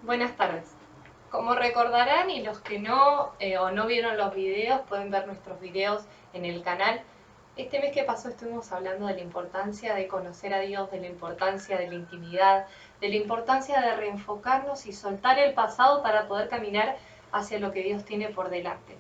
Buenas tardes. Como recordarán y los que no o no vieron los videos pueden ver nuestros videos en el canal. Este mes que pasó estuvimos hablando de la importancia de conocer a Dios, de la importancia de la intimidad, de la importancia de reenfocarnos y soltar el pasado para poder caminar hacia lo que Dios tiene por delante.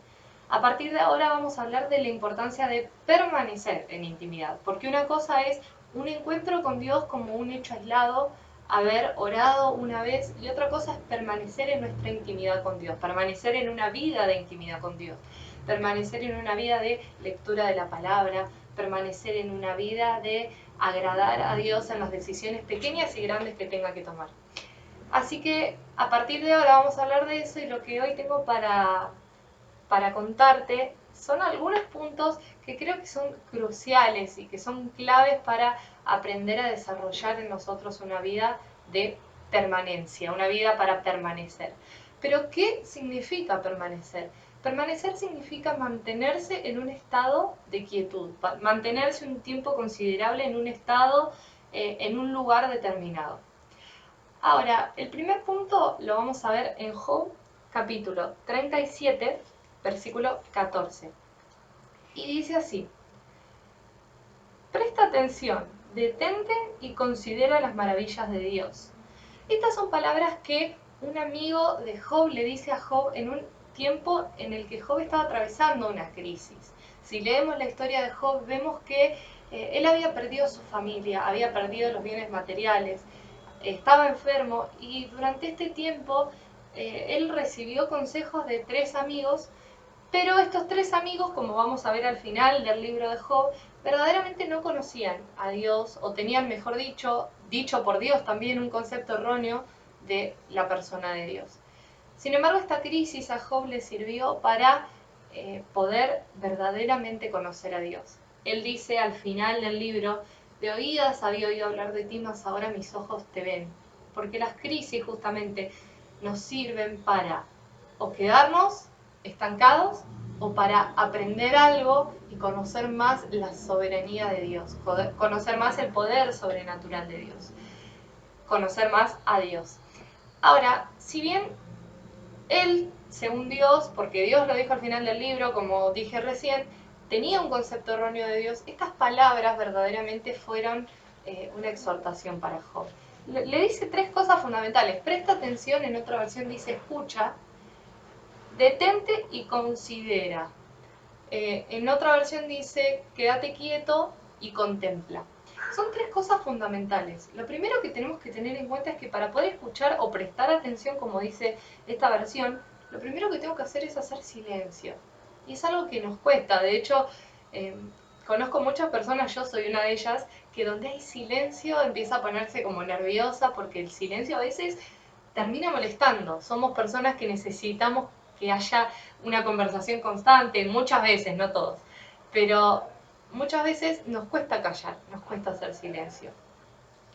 A partir de ahora vamos a hablar de la importancia de permanecer en intimidad, porque una cosa es un encuentro con Dios como un hecho aislado, haber orado una vez, y otra cosa es permanecer en nuestra intimidad con Dios, permanecer en una vida de intimidad con Dios, permanecer en una vida de lectura de la palabra, permanecer en una vida de agradar a Dios en las decisiones pequeñas y grandes que tenga que tomar. Así que a partir de ahora vamos a hablar de eso, y lo que hoy tengo para contarte son algunos puntos que creo que son cruciales y que son claves para aprender a desarrollar en nosotros una vida de permanencia, una vida para permanecer. Pero ¿qué significa permanecer? Permanecer significa mantenerse en un estado de quietud, mantenerse un tiempo considerable en un estado, en un lugar determinado. Ahora, el primer punto lo vamos a ver en Job, capítulo 37, versículo 14. Y dice así: presta atención, detente y considera las maravillas de Dios. Estas son palabras que un amigo de Job le dice a Job en un tiempo en el que Job estaba atravesando una crisis. Si leemos la historia de Job, vemos que él había perdido su familia, había perdido los bienes materiales, estaba enfermo, y durante este tiempo él recibió consejos de tres amigos, pero estos tres amigos, como vamos a ver al final del libro de Job, verdaderamente no conocían a Dios, o tenían, mejor dicho, dicho por Dios también, un concepto erróneo de la persona de Dios. Sin embargo, esta crisis a Job le sirvió para poder verdaderamente conocer a Dios. Él dice al final del libro: de oídas había oído hablar de ti, mas ahora mis ojos te ven. Porque las crisis justamente nos sirven para o quedarnos estancados, o para aprender algo y conocer más la soberanía de Dios, conocer más el poder sobrenatural de Dios, conocer más a Dios. Ahora, si bien él, según Dios, porque Dios lo dijo al final del libro, como dije recién, tenía un concepto erróneo de Dios, estas palabras verdaderamente fueron una exhortación para Job. Le dice tres cosas fundamentales: presta atención, en otra versión dice escucha, detente y considera. En otra versión dice quédate quieto y contempla. Son tres cosas fundamentales. Lo primero que tenemos que tener en cuenta es que para poder escuchar o prestar atención, como dice esta versión, lo primero que tengo que hacer es hacer silencio. Y es algo que nos cuesta. De hecho, eh, conozco muchas personas, yo soy una de ellas, que donde hay silencio empieza a ponerse como nerviosa, porque el silencio a veces termina molestando. Somos personas que necesitamos que haya una conversación constante, muchas veces, no todos, pero muchas veces nos cuesta callar, nos cuesta hacer silencio.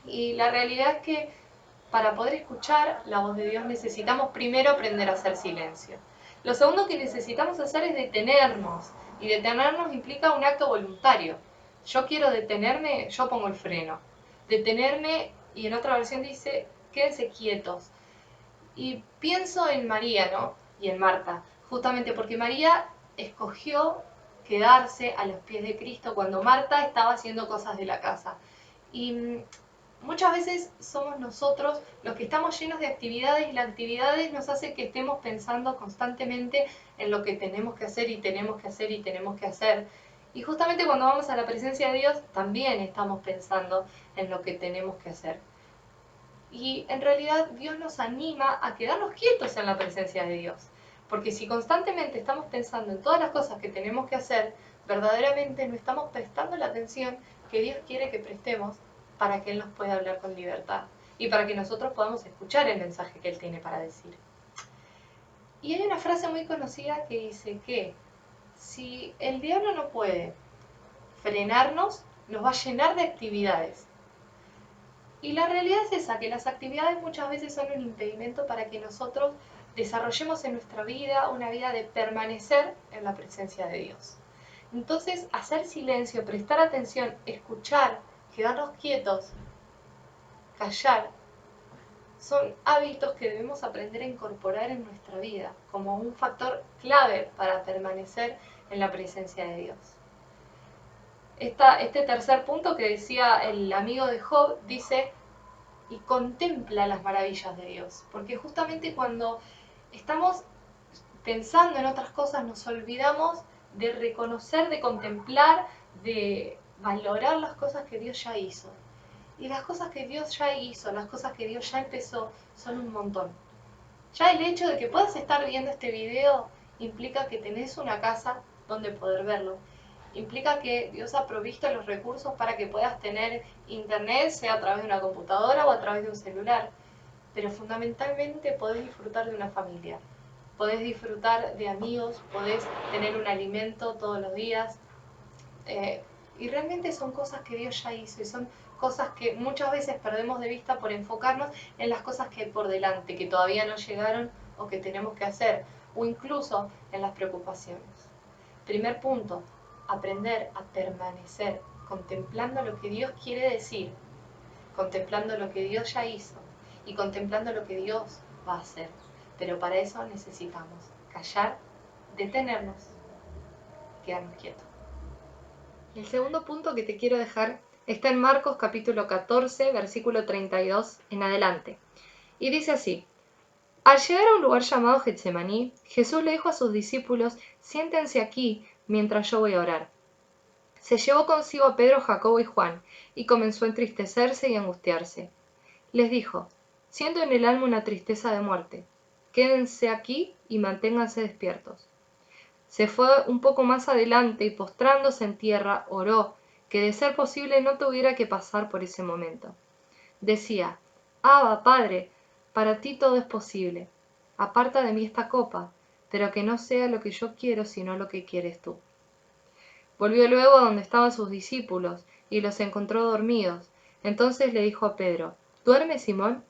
Y la realidad es que para poder escuchar la voz de Dios necesitamos primero aprender a hacer silencio. Lo segundo que necesitamos hacer es detenernos, y detenernos implica un acto voluntario. Yo quiero detenerme, yo pongo el freno. Detenerme, y en otra versión dice, quédense quietos. Y pienso en María, ¿no? Y en Marta, justamente porque María escogió quedarse a los pies de Cristo cuando Marta estaba haciendo cosas de la casa. Y muchas veces somos nosotros los que estamos llenos de actividades, y las actividades nos hace que estemos pensando constantemente en lo que tenemos que hacer y tenemos que hacer y tenemos que hacer. Y justamente cuando vamos a la presencia de Dios también estamos pensando en lo que tenemos que hacer. Y en realidad Dios nos anima a quedarnos quietos en la presencia de Dios. Porque si constantemente estamos pensando en todas las cosas que tenemos que hacer, verdaderamente no estamos prestando la atención que Dios quiere que prestemos para que Él nos pueda hablar con libertad y para que nosotros podamos escuchar el mensaje que Él tiene para decir. Y hay una frase muy conocida que dice que si el diablo no puede frenarnos, nos va a llenar de actividades. Y la realidad es esa, que las actividades muchas veces son un impedimento para que nosotros desarrollemos en nuestra vida una vida de permanecer en la presencia de Dios. Entonces, hacer silencio, prestar atención, escuchar, quedarnos quietos, callar, son hábitos que debemos aprender a incorporar en nuestra vida como un factor clave para permanecer en la presencia de Dios. Este tercer punto que decía el amigo de Job dice, y contempla las maravillas de Dios, porque justamente cuando estamos pensando en otras cosas nos olvidamos de reconocer, de contemplar, de valorar las cosas que Dios ya hizo. Y las cosas que Dios ya hizo, las cosas que Dios ya empezó, son un montón. Ya el hecho de que puedas estar viendo este video implica que tenés una casa donde poder verlo. Implica que Dios ha provisto los recursos para que puedas tener internet, sea a través de una computadora o a través de un celular. Pero fundamentalmente podés disfrutar de una familia. Podés disfrutar de amigos, podés tener un alimento todos los días. Y realmente son cosas que Dios ya hizo y son cosas que muchas veces perdemos de vista por enfocarnos en las cosas que hay por delante, que todavía no llegaron o que tenemos que hacer, o incluso en las preocupaciones. Primer punto, aprender a permanecer contemplando lo que Dios quiere decir, contemplando lo que Dios ya hizo y contemplando lo que Dios va a hacer. Pero para eso necesitamos callar, detenernos, quedarnos quietos. El segundo punto que te quiero dejar está en Marcos capítulo 14, versículo 32 en adelante. Y dice así, al llegar a un lugar llamado Getsemaní, Jesús le dijo a sus discípulos, siéntense aquí mientras yo voy a orar. Se llevó consigo a Pedro, Jacobo y Juan, y comenzó a entristecerse y angustiarse. Les dijo, siento en el alma una tristeza de muerte. Quédense aquí y manténganse despiertos. Se fue un poco más adelante y postrándose en tierra, oró, que de ser posible no tuviera que pasar por ese momento. Decía, Abba, Padre, para ti todo es posible. Aparta de mí esta copa, pero que no sea lo que yo quiero, sino lo que quieres tú. Volvió luego a donde estaban sus discípulos, y los encontró dormidos. Entonces le dijo a Pedro, ¿duermes, Simón?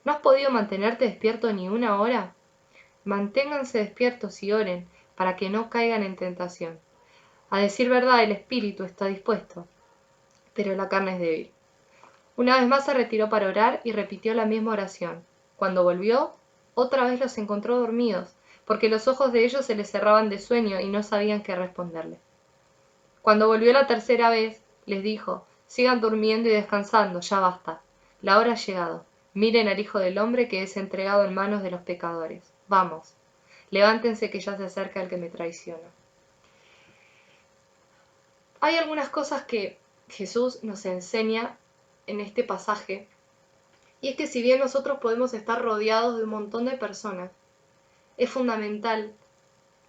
¿No has podido mantenerte despierto ni una hora? Manténganse despiertos y oren, para que no caigan en tentación. A decir verdad, el espíritu está dispuesto, pero la carne es débil. Una vez más se retiró para orar y repitió la misma oración. Cuando volvió, otra vez los encontró dormidos, porque los ojos de ellos se les cerraban de sueño y no sabían qué responderle. Cuando volvió la tercera vez, les dijo, sigan durmiendo y descansando, ya basta. La hora ha llegado. Miren al Hijo del Hombre que es entregado en manos de los pecadores. Vamos, levántense que ya se acerca el que me traiciona. Hay algunas cosas que Jesús nos enseña en este pasaje, y es que si bien nosotros podemos estar rodeados de un montón de personas, es fundamental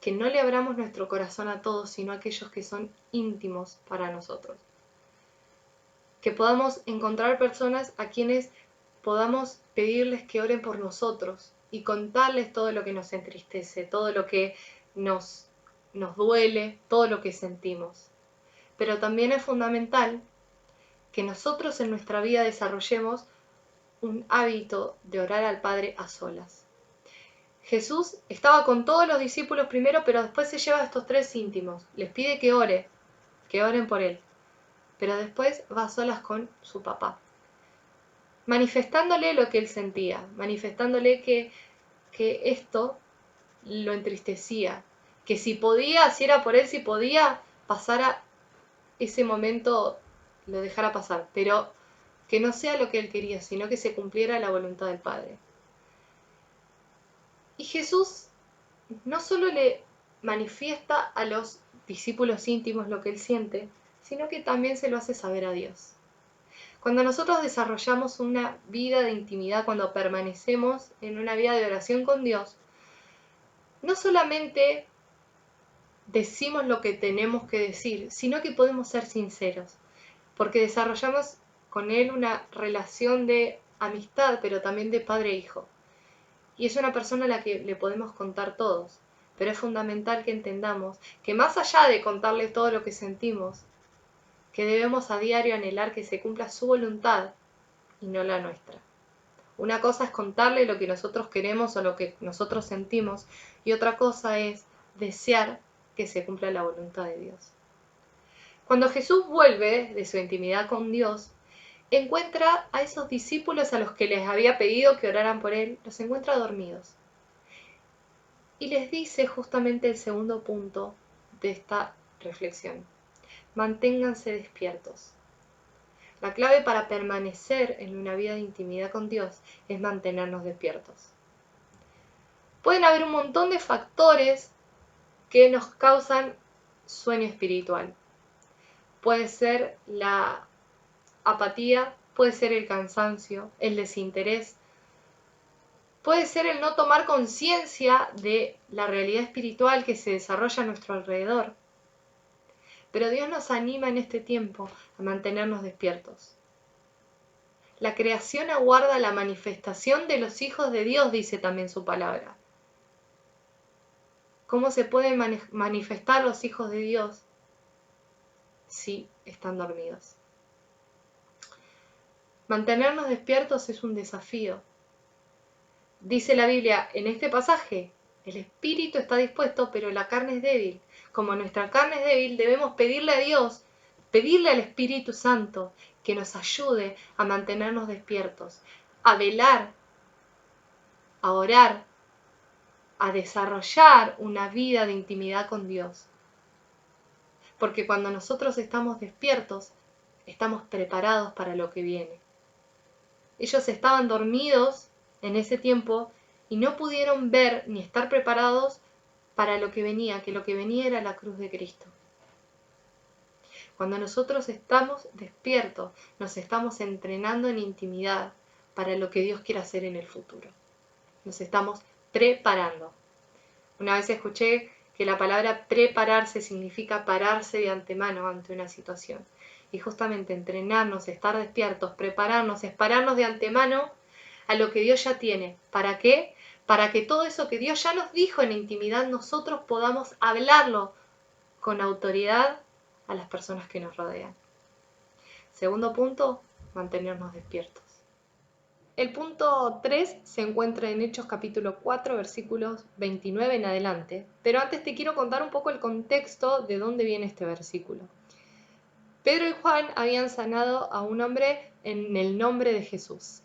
que no le abramos nuestro corazón a todos, sino a aquellos que son íntimos para nosotros. Que podamos encontrar personas a quienes podamos pedirles que oren por nosotros y contarles todo lo que nos entristece, todo lo que nos duele, todo lo que sentimos. Pero también es fundamental que nosotros en nuestra vida desarrollemos un hábito de orar al Padre a solas. Jesús estaba con todos los discípulos primero, pero después se lleva a estos tres íntimos. Les pide que oren por él. Pero después va a solas con su papá, manifestándole lo que él sentía, manifestándole que esto lo entristecía, que si podía, si era por él, si podía, pasara ese momento, lo dejara pasar, pero que no sea lo que él quería, sino que se cumpliera la voluntad del Padre. Y Jesús no solo le manifiesta a los discípulos íntimos lo que él siente, sino que también se lo hace saber a Dios. Cuando nosotros desarrollamos una vida de intimidad, cuando permanecemos en una vida de oración con Dios, no solamente decimos lo que tenemos que decir, sino que podemos ser sinceros, porque desarrollamos con Él una relación de amistad, pero también de padre e hijo. Y es una persona a la que le podemos contar todos, pero es fundamental que entendamos que más allá de contarle todo lo que sentimos, que debemos a diario anhelar que se cumpla su voluntad y no la nuestra. Una cosa es contarle lo que nosotros queremos o lo que nosotros sentimos, y otra cosa es desear que se cumpla la voluntad de Dios. Cuando Jesús vuelve de su intimidad con Dios, encuentra a esos discípulos a los que les había pedido que oraran por él, los encuentra dormidos. Y les dice justamente el segundo punto de esta reflexión: manténganse despiertos. La clave para permanecer en una vida de intimidad con Dios es mantenernos despiertos. Pueden haber un montón de factores que nos causan sueño espiritual. Puede ser la apatía, puede ser el cansancio, el desinterés, puede ser el no tomar conciencia de la realidad espiritual que se desarrolla a nuestro alrededor. Pero Dios nos anima en este tiempo a mantenernos despiertos. La creación aguarda la manifestación de los hijos de Dios, dice también su palabra. ¿Cómo se pueden manifestar los hijos de Dios si están dormidos? Mantenernos despiertos es un desafío. Dice la Biblia en este pasaje: el espíritu está dispuesto, pero la carne es débil. Como nuestra carne es débil, debemos pedirle a Dios, pedirle al Espíritu Santo que nos ayude a mantenernos despiertos, a velar, a orar, a desarrollar una vida de intimidad con Dios. Porque cuando nosotros estamos despiertos, estamos preparados para lo que viene. Ellos estaban dormidos en ese tiempo y no pudieron ver ni estar preparados para lo que venía, que lo que venía era la cruz de Cristo. Cuando nosotros estamos despiertos, nos estamos entrenando en intimidad para lo que Dios quiere hacer en el futuro. Nos estamos preparando. Una vez escuché que la palabra prepararse significa pararse de antemano ante una situación. Y justamente entrenarnos, estar despiertos, prepararnos, es pararnos de antemano a lo que Dios ya tiene. ¿Para qué? Para que todo eso que Dios ya nos dijo en intimidad, nosotros podamos hablarlo con autoridad a las personas que nos rodean. Segundo punto, mantenernos despiertos. El punto 3 se encuentra en Hechos capítulo 4, versículos 29 en adelante, pero antes te quiero contar un poco el contexto de dónde viene este versículo. Pedro y Juan habían sanado a un hombre en el nombre de Jesús.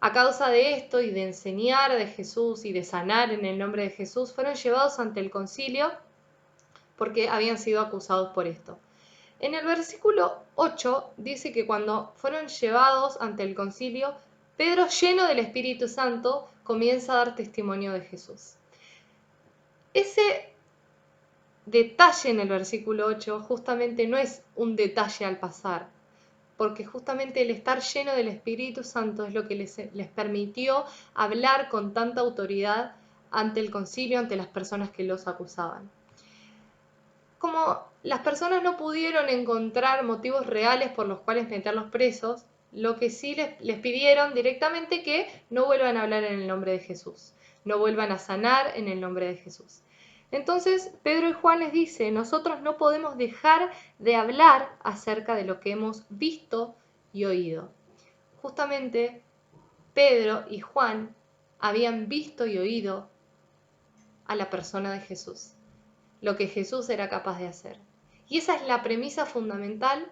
A causa de esto y de enseñar de Jesús y de sanar en el nombre de Jesús, fueron llevados ante el concilio porque habían sido acusados por esto. En el versículo 8 dice que cuando fueron llevados ante el concilio, Pedro, lleno del Espíritu Santo, comienza a dar testimonio de Jesús. Ese detalle en el versículo 8 justamente no es un detalle al pasar, porque justamente el estar lleno del Espíritu Santo es lo que les permitió hablar con tanta autoridad ante el concilio, ante las personas que los acusaban. Como las personas no pudieron encontrar motivos reales por los cuales meterlos presos, lo que sí les pidieron directamente que no vuelvan a hablar en el nombre de Jesús, no vuelvan a sanar en el nombre de Jesús. Entonces Pedro y Juan les dice: nosotros no podemos dejar de hablar acerca de lo que hemos visto y oído. Justamente Pedro y Juan habían visto y oído a la persona de Jesús, lo que Jesús era capaz de hacer. Y esa es la premisa fundamental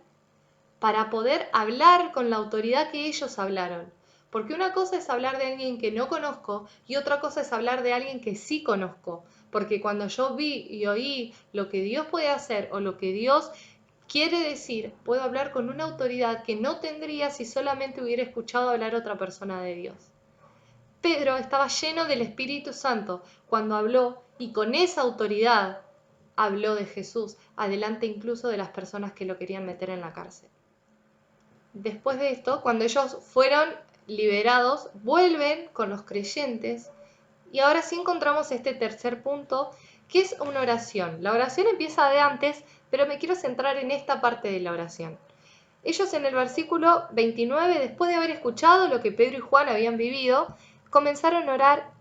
para poder hablar con la autoridad que ellos hablaron. Porque una cosa es hablar de alguien que no conozco y otra cosa es hablar de alguien que sí conozco. Porque cuando yo vi y oí lo que Dios puede hacer o lo que Dios quiere decir, puedo hablar con una autoridad que no tendría si solamente hubiera escuchado hablar otra persona de Dios. Pedro estaba lleno del Espíritu Santo cuando habló, y con esa autoridad habló de Jesús, adelante incluso de las personas que lo querían meter en la cárcel. Después de esto, cuando ellos fueron liberados, vuelven con los creyentes, y ahora sí encontramos este tercer punto, que es una oración. La oración empieza de antes, pero me quiero centrar en esta parte de la oración. Ellos en el versículo 29, después de haber escuchado lo que Pedro y Juan habían vivido, comenzaron a orar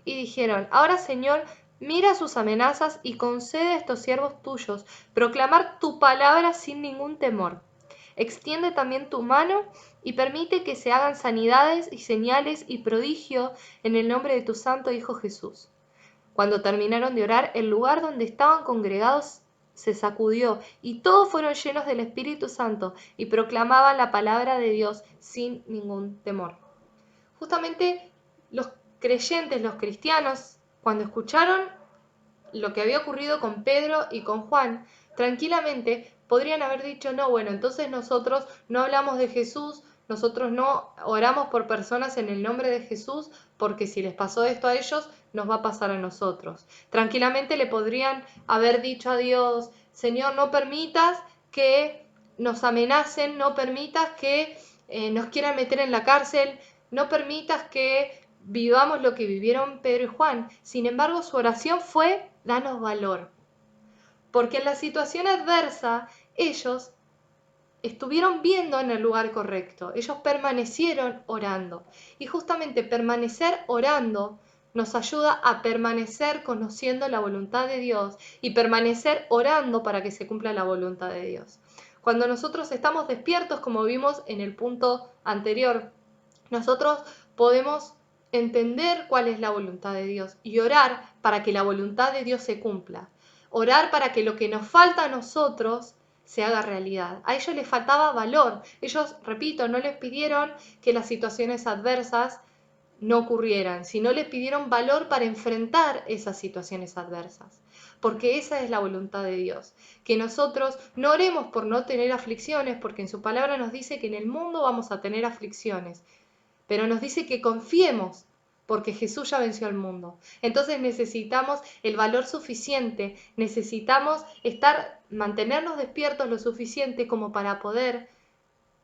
y dijeron: ahora, Señor, mira sus amenazas y concede a estos siervos tuyos proclamar tu palabra sin ningún temor. Extiende también tu mano y permite que se hagan sanidades y señales y prodigios en el nombre de tu santo Hijo Jesús. Cuando terminaron de orar, el lugar donde estaban congregados se sacudió y todos fueron llenos del Espíritu Santo y proclamaban la palabra de Dios sin ningún temor. Justamente los creyentes, los cristianos, cuando escucharon lo que había ocurrido con Pedro y con Juan, tranquilamente podrían haber dicho, no, bueno, entonces nosotros no hablamos de Jesús, nosotros no oramos por personas en el nombre de Jesús, porque si les pasó esto a ellos, nos va a pasar a nosotros. Tranquilamente le podrían haber dicho a Dios, Señor, no permitas que nos amenacen, no permitas que nos quieran meter en la cárcel, no permitas que vivamos lo que vivieron Pedro y Juan. Sin embargo, su oración fue, danos valor. Porque en la situación adversa, ellos estuvieron viendo en el lugar correcto. Ellos permanecieron orando. Y justamente permanecer orando nos ayuda a permanecer conociendo la voluntad de Dios y permanecer orando para que se cumpla la voluntad de Dios. Cuando nosotros estamos despiertos, como vimos en el punto anterior, nosotros podemos entender cuál es la voluntad de Dios y orar para que la voluntad de Dios se cumpla. Orar para que lo que nos falta a nosotros se haga realidad. A ellos les faltaba valor. Ellos, repito, no les pidieron que las situaciones adversas no ocurrieran, sino les pidieron valor para enfrentar esas situaciones adversas. Porque esa es la voluntad de Dios. Que nosotros no oremos por no tener aflicciones, porque en su palabra nos dice que en el mundo vamos a tener aflicciones. Pero nos dice que confiemos porque Jesús ya venció al mundo. Entonces necesitamos el valor suficiente, necesitamos mantenernos despiertos lo suficiente como para poder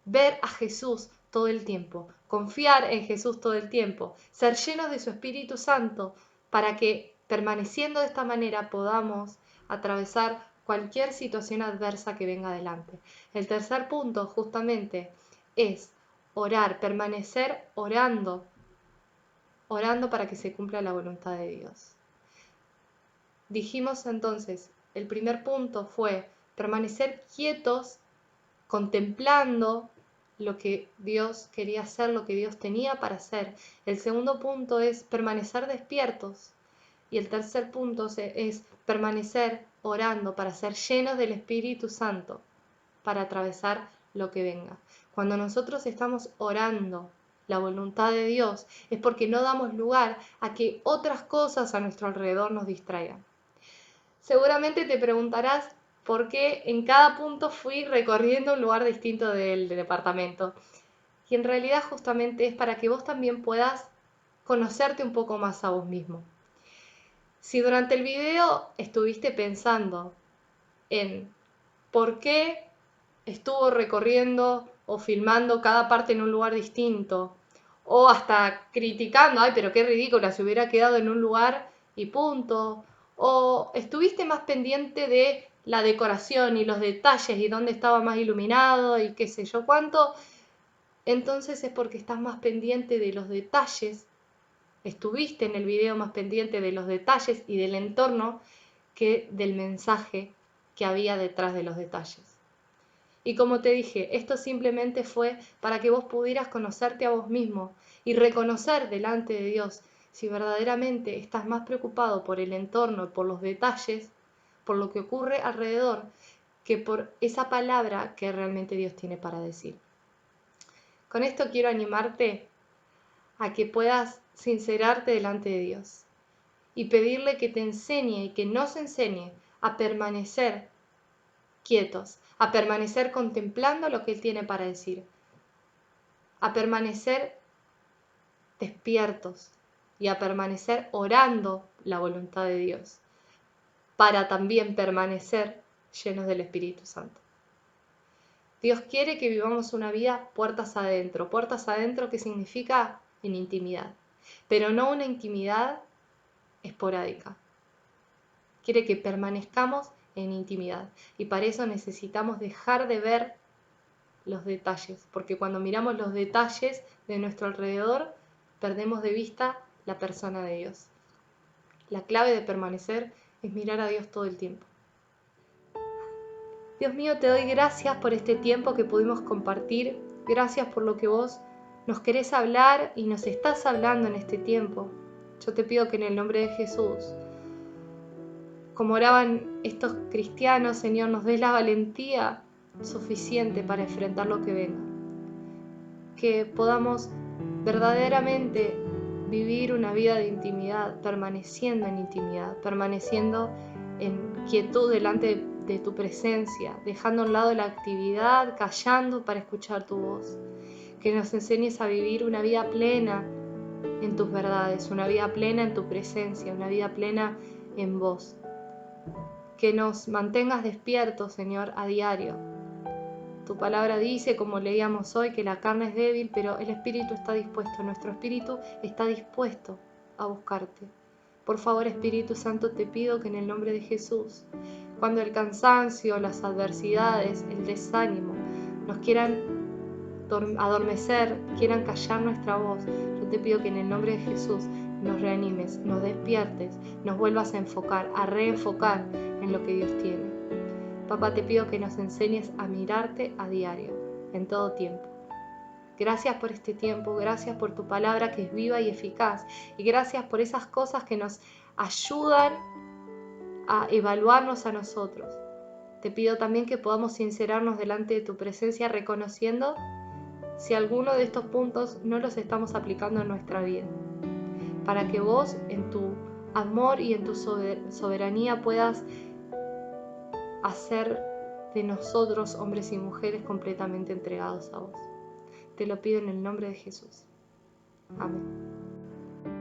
ver a Jesús todo el tiempo, confiar en Jesús todo el tiempo, ser llenos de su Espíritu Santo para que permaneciendo de esta manera podamos atravesar cualquier situación adversa que venga adelante. El tercer punto justamente es orar, permanecer orando para que se cumpla la voluntad de Dios. Dijimos entonces, el primer punto fue permanecer quietos, contemplando lo que Dios quería hacer, lo que Dios tenía para hacer. El segundo punto es permanecer despiertos. Y el tercer punto es permanecer orando para ser llenos del Espíritu Santo, para atravesar lo que venga. Cuando nosotros estamos orando la voluntad de Dios, es porque no damos lugar a que otras cosas a nuestro alrededor nos distraigan. Seguramente te preguntarás por qué en cada punto fui recorriendo un lugar distinto del departamento. Y en realidad justamente es para que vos también puedas conocerte un poco más a vos mismo. Si durante el video estuviste pensando en por qué estuvo recorriendo o filmando cada parte en un lugar distinto, o hasta criticando, ay, pero qué ridícula, se hubiera quedado en un lugar y punto, o estuviste más pendiente de la decoración y los detalles y dónde estaba más iluminado y qué sé yo cuánto, entonces es porque estás más pendiente de los detalles, estuviste en el video más pendiente de los detalles y del entorno que del mensaje que había detrás de los detalles. Y como te dije, esto simplemente fue para que vos pudieras conocerte a vos mismo y reconocer delante de Dios si verdaderamente estás más preocupado por el entorno, por los detalles, por lo que ocurre alrededor, que por esa palabra que realmente Dios tiene para decir. Con esto quiero animarte a que puedas sincerarte delante de Dios y pedirle que te enseñe y que nos enseñe a permanecer quietos, a permanecer contemplando lo que Él tiene para decir, a permanecer despiertos y a permanecer orando la voluntad de Dios, para también permanecer llenos del Espíritu Santo. Dios quiere que vivamos una vida puertas adentro que significa en intimidad, pero no una intimidad esporádica. Quiere que permanezcamos en intimidad y para eso necesitamos dejar de ver los detalles, porque cuando miramos los detalles de nuestro alrededor perdemos de vista la persona de Dios. La clave de permanecer es mirar a Dios todo el tiempo. Dios mío, te doy gracias por este tiempo que pudimos compartir, gracias por lo que vos nos querés hablar y nos estás hablando en este tiempo. Yo te pido que en el nombre de Jesús como oraban estos cristianos, Señor, nos des la valentía suficiente para enfrentar lo que venga. Que podamos verdaderamente vivir una vida de intimidad, permaneciendo en intimidad, permaneciendo en quietud delante de tu presencia, dejando a un lado la actividad, callando para escuchar tu voz. Que nos enseñes a vivir una vida plena en tus verdades, una vida plena en tu presencia, una vida plena en vos. Que nos mantengas despiertos, Señor, a diario. Tu palabra dice, como leíamos hoy, que la carne es débil, pero el espíritu está dispuesto, nuestro espíritu está dispuesto a buscarte. Por favor, Espíritu Santo, te pido que en el nombre de Jesús, cuando el cansancio, las adversidades, el desánimo nos quieran adormecer, quieran callar nuestra voz, yo te pido que en el nombre de Jesús nos reanimes, nos despiertes, nos vuelvas a enfocar, a reenfocar en lo que Dios tiene. Papá, te pido que nos enseñes a mirarte a diario, en todo tiempo. Gracias por este tiempo, gracias por tu palabra que es viva y eficaz, y gracias por esas cosas que nos ayudan a evaluarnos a nosotros. Te pido también que podamos sincerarnos delante de tu presencia, reconociendo si alguno de estos puntos no los estamos aplicando en nuestra vida, para que vos, en tu amor y en tu soberanía, puedas hacer de nosotros hombres y mujeres completamente entregados a vos. Te lo pido en el nombre de Jesús. Amén.